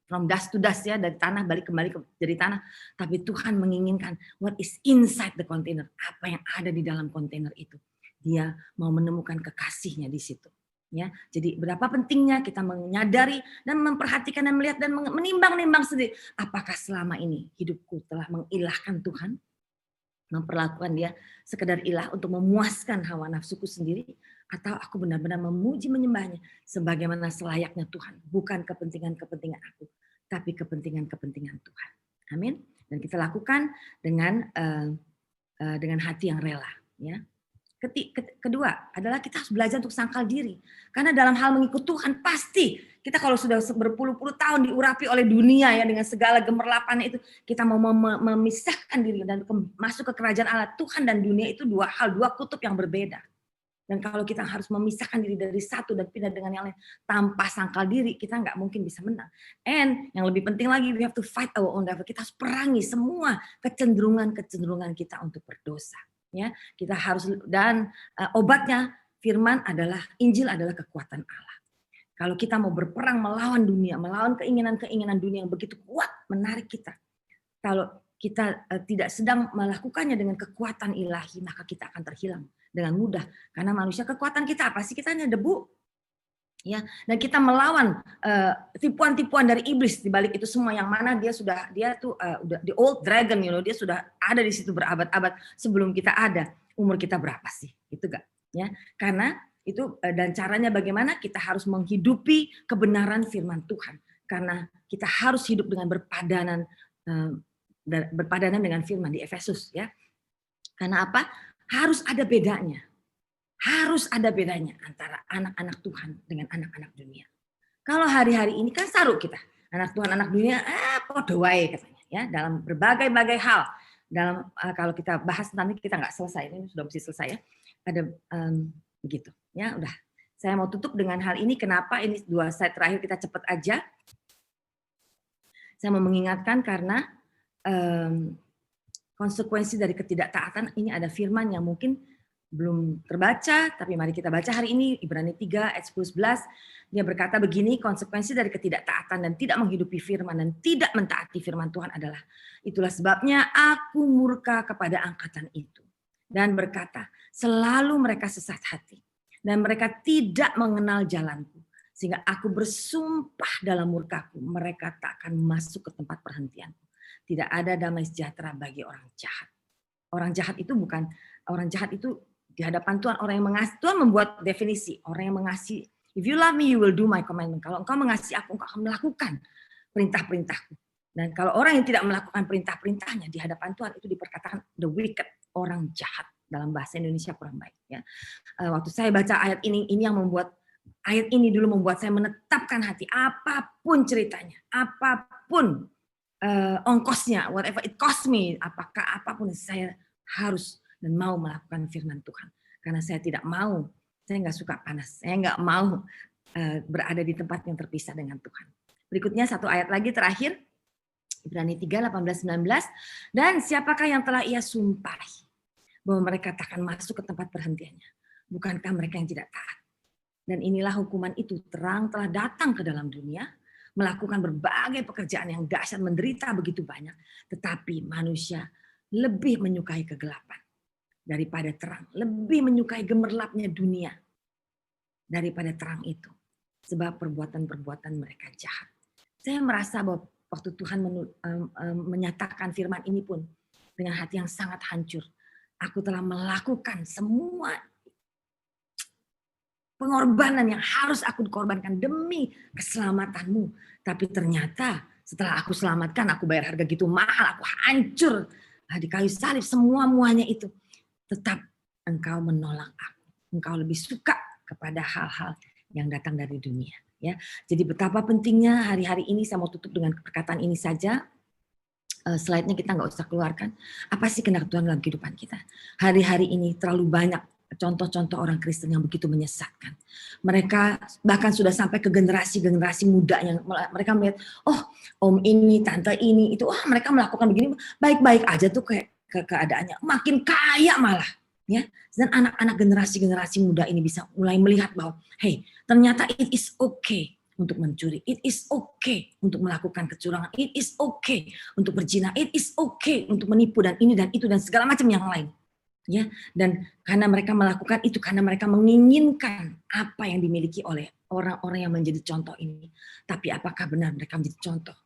from dust to dust, ya, dari tanah balik kembali dari tanah. Tapi Tuhan menginginkan what is inside the container, apa yang ada di dalam kontainer itu. Dia mau menemukan kekasihnya di situ. Ya, jadi berapa pentingnya kita menyadari dan memperhatikan dan melihat dan menimbang-nimbang sendiri, apakah selama ini hidupku telah mengilahkan Tuhan, memperlakukan dia sekedar ilah untuk memuaskan hawa nafsuku sendiri, atau aku benar-benar memuji menyembahnya sebagaimana selayaknya Tuhan, bukan kepentingan-kepentingan aku, tapi kepentingan-kepentingan Tuhan. Amin. Dan kita lakukan dengan hati yang rela, ya. Kedua adalah kita harus belajar untuk sangkal diri. Karena dalam hal mengikut Tuhan pasti kita kalau sudah berpuluh-puluh tahun diurapi oleh dunia ya dengan segala gemerlapannya itu, kita mau memisahkan diri dan masuk ke kerajaan Allah. Tuhan dan dunia itu dua kutub yang berbeda. Dan kalau kita harus memisahkan diri dari satu dan pindah dengan yang lain tanpa sangkal diri, kita nggak mungkin bisa menang. And yang lebih penting lagi, we have to fight our own devil. Kita harus perangi semua kecenderungan kita untuk berdosa. Ya, kita harus, dan obatnya firman adalah, Injil adalah kekuatan Allah. Kalau kita mau berperang melawan dunia, melawan keinginan-keinginan dunia yang begitu kuat menarik kita, kalau kita tidak sedang melakukannya dengan kekuatan ilahi, maka kita akan terhilang dengan mudah. Karena manusia, kekuatan kita apa sih? Kita hanya debu. Ya, dan kita melawan tipuan-tipuan dari iblis di balik itu semua, yang mana dia tuh udah the old dragon, dia sudah ada di situ berabad-abad sebelum kita ada. Umur kita berapa sih? Itu enggak, ya. Karena itu, dan caranya bagaimana? Kita harus menghidupi kebenaran firman Tuhan. Karena kita harus hidup dengan berpadanan dengan firman di Efesus, ya. Karena apa? Harus ada bedanya. Harus ada bedanya antara anak-anak Tuhan dengan anak-anak dunia. Kalau hari-hari ini kan saru kita, anak Tuhan, anak dunia, podo wae katanya, ya, dalam berbagai-bagai hal. Dalam kalau kita bahas nanti kita nggak selesai, ini sudah mesti selesai ya. Ada begitu, ya udah. Saya mau tutup dengan hal ini. Kenapa ini 2 slide terakhir kita cepat aja. Saya mau mengingatkan karena konsekuensi dari ketidaktaatan ini, ada firman yang mungkin belum terbaca, tapi mari kita baca hari ini, Ibrani 3 ayat 10-11. Dia berkata begini, konsekuensi dari ketidaktaatan dan tidak menghidupi firman dan tidak mentaati firman Tuhan adalah, itulah sebabnya aku murka kepada angkatan itu dan berkata, selalu mereka sesat hati dan mereka tidak mengenal jalanku, sehingga aku bersumpah dalam murkaku, mereka tak akan masuk ke tempat perhentianku. Tidak ada damai sejahtera bagi orang jahat. Orang jahat itu bukan, orang jahat itu di hadapan Tuhan, orang yang mengasihi. Tuhan membuat definisi orang yang mengasihi. If you love me, you will do my commandment. Kalau engkau mengasihi aku, engkau akan melakukan perintah-perintahku. Dan kalau orang yang tidak melakukan perintah-perintahnya di hadapan Tuhan, itu diperkatakan the wicked, orang jahat. Dalam bahasa Indonesia kurang baik. Ya. Waktu saya baca ayat ini yang membuat, ayat ini dulu membuat saya menetapkan hati. Apapun ceritanya, apapun ongkosnya, whatever it cost me, apapun, saya harus dan mau melakukan firman Tuhan. Karena saya tidak mau, saya nggak suka panas, saya nggak mau berada di tempat yang terpisah dengan Tuhan. Berikutnya 1 ayat lagi terakhir, Ibrani 3, 18-19. Dan siapakah yang telah ia sumpahi bahwa mereka takkan masuk ke tempat perhentiannya? Bukankah mereka yang tidak taat? Dan inilah hukuman itu, terang telah datang ke dalam dunia, melakukan berbagai pekerjaan yang dahsyat, menderita begitu banyak, tetapi manusia lebih menyukai kegelapan daripada terang, lebih menyukai gemerlapnya dunia daripada terang itu, sebab perbuatan-perbuatan mereka jahat. Saya merasa bahwa waktu Tuhan menyatakan firman ini pun dengan hati yang sangat hancur. Aku telah melakukan semua pengorbanan yang harus aku korbankan demi keselamatanmu, tapi ternyata setelah aku selamatkan, aku bayar harga gitu mahal, aku hancur di kayu salib, semuanya itu. Tetap engkau menolak aku. Engkau lebih suka kepada hal-hal yang datang dari dunia. Ya, jadi betapa pentingnya hari-hari ini. Saya mau tutup dengan perkataan ini saja. Slide-nya kita nggak usah keluarkan. Apa sih kehendak Tuhan dalam kehidupan kita? Hari-hari ini terlalu banyak contoh-contoh orang Kristen yang begitu menyesatkan. Mereka bahkan sudah sampai ke generasi muda yang mereka melihat, oh om ini, tante ini, itu, mereka melakukan begini, baik-baik aja tuh kayak keadaannya, makin kaya malah, ya. Dan anak-anak generasi muda ini bisa mulai melihat bahwa, hey, ternyata it is okay untuk mencuri, it is okay untuk melakukan kecurangan, it is okay untuk berzina, it is okay untuk menipu dan ini dan itu dan segala macam yang lain. Ya, dan karena mereka melakukan itu, karena mereka menginginkan apa yang dimiliki oleh orang-orang yang menjadi contoh ini. Tapi apakah benar mereka menjadi contoh?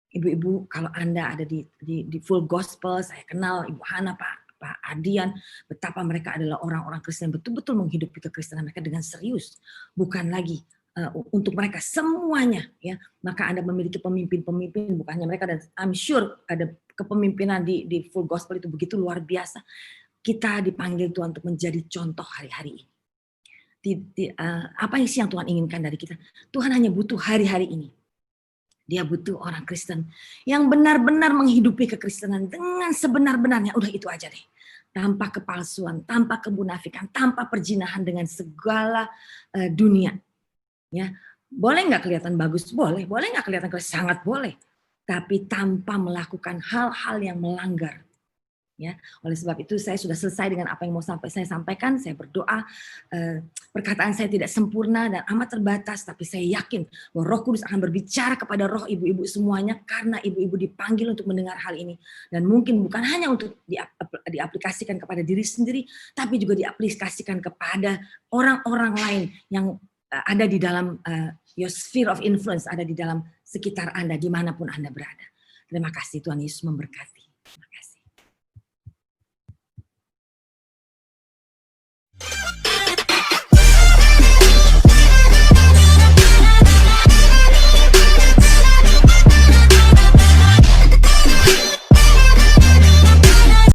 Ibu-ibu, kalau Anda ada di full gospel, saya kenal Ibu Hana, Pak Adian, betapa mereka adalah orang-orang Kristen yang betul-betul menghidupi kekristenan mereka dengan serius, bukan lagi untuk mereka semuanya, ya. Maka Anda memiliki pemimpin-pemimpin, bukan hanya mereka, dan I'm sure ada kepemimpinan di full gospel itu begitu luar biasa. Kita dipanggil Tuhan untuk menjadi contoh hari-hari ini. Apa sih yang Tuhan inginkan dari kita? Tuhan hanya butuh hari-hari ini. Dia butuh orang Kristen yang benar-benar menghidupi kekristenan dengan sebenar-benarnya. Udah itu aja deh. Tanpa kepalsuan, tanpa kemunafikan, tanpa perjinahan dengan segala dunia. Ya, boleh nggak kelihatan bagus? Boleh. Boleh nggak kelihatan sangat boleh. Tapi tanpa melakukan hal-hal yang melanggar. Ya, oleh sebab itu saya sudah selesai dengan apa yang mau saya sampaikan. Saya berdoa, perkataan saya tidak sempurna dan amat terbatas, tapi saya yakin bahwa Roh Kudus akan berbicara kepada roh ibu-ibu semuanya, karena ibu-ibu dipanggil untuk mendengar hal ini, dan mungkin bukan hanya untuk diaplikasikan kepada diri sendiri, tapi juga diaplikasikan kepada orang-orang lain yang ada di dalam your sphere of influence, ada di dalam sekitar Anda dimanapun Anda berada. Terima kasih, Tuhan Yesus memberkati. Terima kasih.